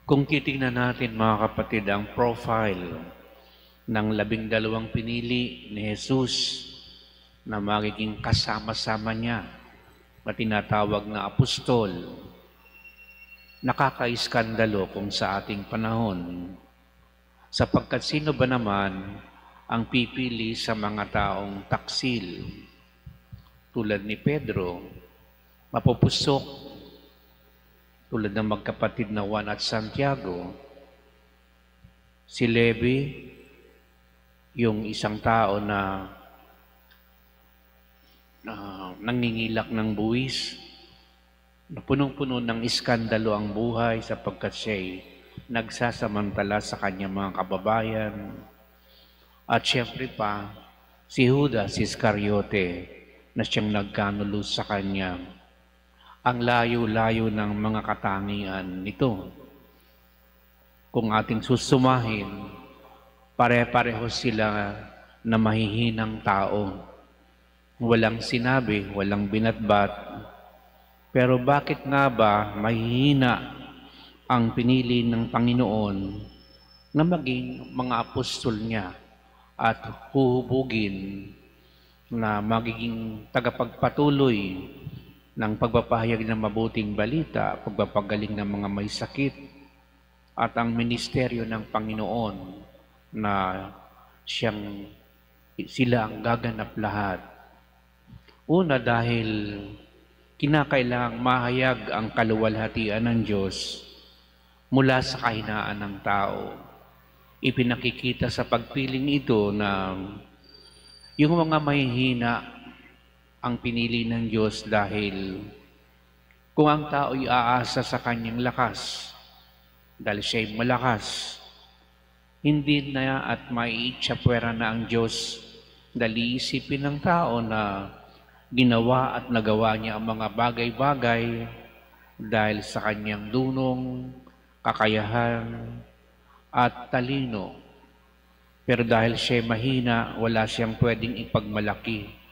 Kung titingnan natin mga kapatid ang profile ng 12 pinili ni Jesus na magiging kasama-sama niya na tinatawag na apostol, nakakaiskandalo kung sa ating panahon. Sapagkat sino ba naman ang pipili sa mga taong taksil? Tulad ni Pedro, mapupusok, tulad ng magkapatid na Juan at Santiago. Si Levi, yung isang tao na nangingilak ng buwis, na punong-puno ng iskandalo ang buhay sapagkat siya'y nagsasamantala sa kanyang mga kababayan. At siyempre pa, si Judas Iscariote na siyang nagkanulo sa kanya. Ang layo-layo ng mga katangian nito. Kung ating susumahin, pare-pareho sila na mahihinang tao. Walang sinabi, walang binatbat. Pero bakit nga ba mahihina ang pinili ng Panginoon na maging mga apostol niya at huhubugin na magiging tagapagpatuloy ng pagpapahayag ng mabuting balita, pagpapagaling ng mga may sakit, at ang ministeryo ng Panginoon na sila ang gaganap lahat. Una, dahil kinakailangang mahayag ang kaluwalhatian ng Diyos mula sa kahinaan ng tao. Ipinakikita sa pagpiling ito na yung mga mahihina ang pinili ng Diyos dahil kung ang tao'y aasa sa kanyang lakas, dahil siya'y malakas, hindi na at maiitsapwera na ang Diyos dahil iisipin ng tao na ginawa at nagawa niya ang mga bagay-bagay dahil sa kanyang dunong, kakayahan, at talino. Pero dahil siya'y mahina, wala siyang pwedeng ipagmalaki.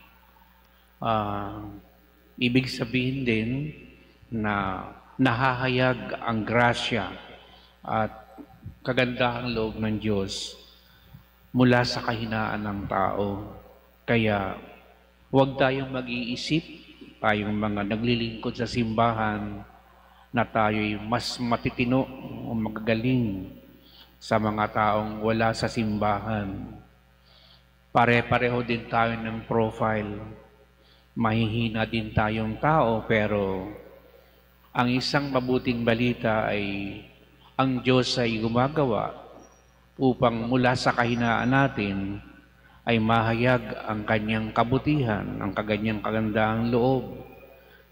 Ibig sabihin din na nahahayag ang grasya at kagandahang loob ng Diyos mula sa kahinaan ng tao. Kaya huwag tayong mag-iisip, tayong mga naglilingkod sa simbahan, na tayo'y mas matitino o magagaling sa mga taong wala sa simbahan. Pare-pareho din tayo ng profile. Mahihina din tayong tao, pero ang isang mabuting balita ay ang Diyos ay gumagawa upang mula sa kahinaan natin ay mahayag ang kanyang kabutihan, ang kanyang kagandahang loob.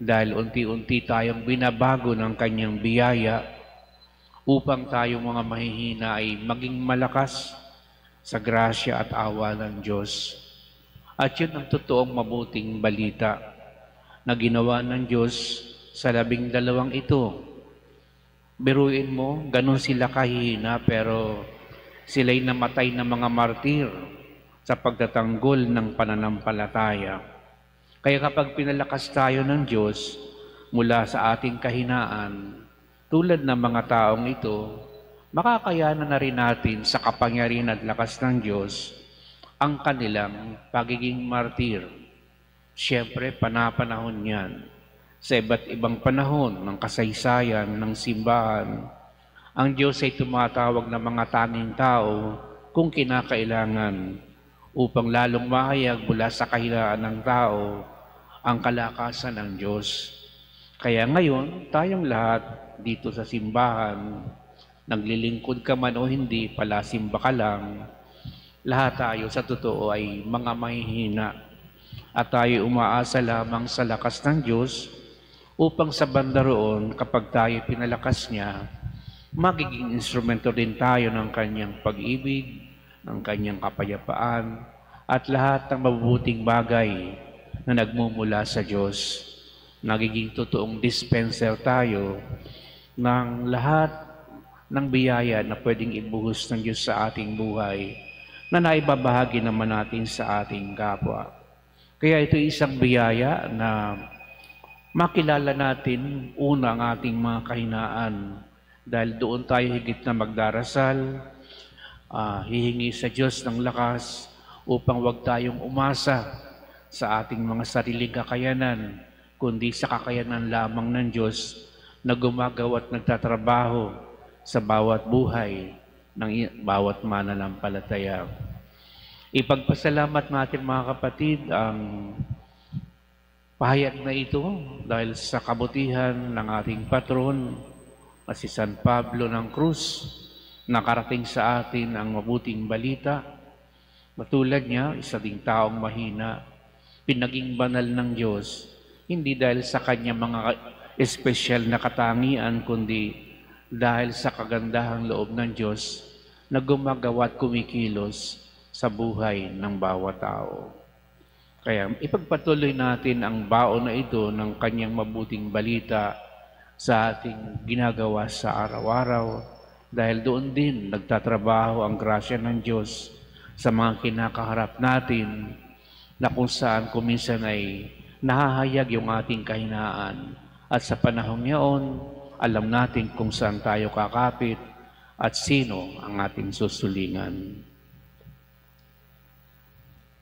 Dahil unti-unti tayong binabago ng kanyang biyaya upang tayong mga mahihina ay maging malakas sa grasya at awa ng Diyos. At yun ang totoong mabuting balita na ginawa ng Diyos sa 12 ito. Biruin mo, ganun sila kahihina, pero sila'y namatay na mga martir sa pagtatanggol ng pananampalataya. Kaya kapag pinalakas tayo ng Diyos mula sa ating kahinaan, tulad ng mga taong ito, makakayanan na rin natin sa kapangyarihan at lakas ng Diyos ang kanilang pagiging martir. Siyempre, panapanahon yan. Sa iba't ibang panahon ng kasaysayan ng simbahan, ang Diyos ay tumatawag ng mga tanging tao kung kinakailangan upang lalong mahayag mula sa kahinaan ng tao ang kalakasan ng Diyos. Kaya ngayon, tayong lahat dito sa simbahan, naglilingkod ka man o hindi, palasimba ka lang, lahat tayo sa totoo ay mga mahihina at tayo umaasa lamang sa lakas ng Diyos upang sa banda roon, kapag tayo pinalakas niya, magiging instrumento din tayo ng kanyang pag-ibig, ng kanyang kapayapaan, at lahat ng mabubuting bagay na nagmumula sa Diyos. Nagiging totoong dispenser tayo ng lahat ng biyaya na pwedeng ibuhos ng Diyos sa ating buhay na naibabahagi naman natin sa ating kapwa. Kaya ito isang biyaya na makilala natin una ang ating mga kahinaan Dahil doon tayo higit na magdarasal, hihingi sa Diyos ng lakas upang wag tayong umasa sa ating mga sariling kakayanan, kundi sa kakayanan lamang ng Diyos na gumagawa at nagtatrabaho sa bawat buhay ng bawat mananampalataya. Ipagpasalamat natin mga kapatid ang pahayag na ito dahil sa kabutihan ng ating patron na si San Pablo ng Cruz, nakarating sa atin ang mabuting balita. Matulad niya, isa ding taong mahina, pinaging banal ng Diyos, hindi dahil sa kanya mga espesyal na katangian, kundi dahil sa kagandahang loob ng Diyos na gumagawa at kumikilos sa buhay ng bawat tao. Kaya ipagpatuloy natin ang baon na ito ng kanyang mabuting balita sa ating ginagawa sa araw-araw dahil doon din nagtatrabaho ang grasya ng Diyos sa mga kinakaharap natin na kung saan kuminsan ay nahahayag yung ating kahinaan at sa panahong yaon, alam natin kung saan tayo kakapit at sino ang ating susulingan.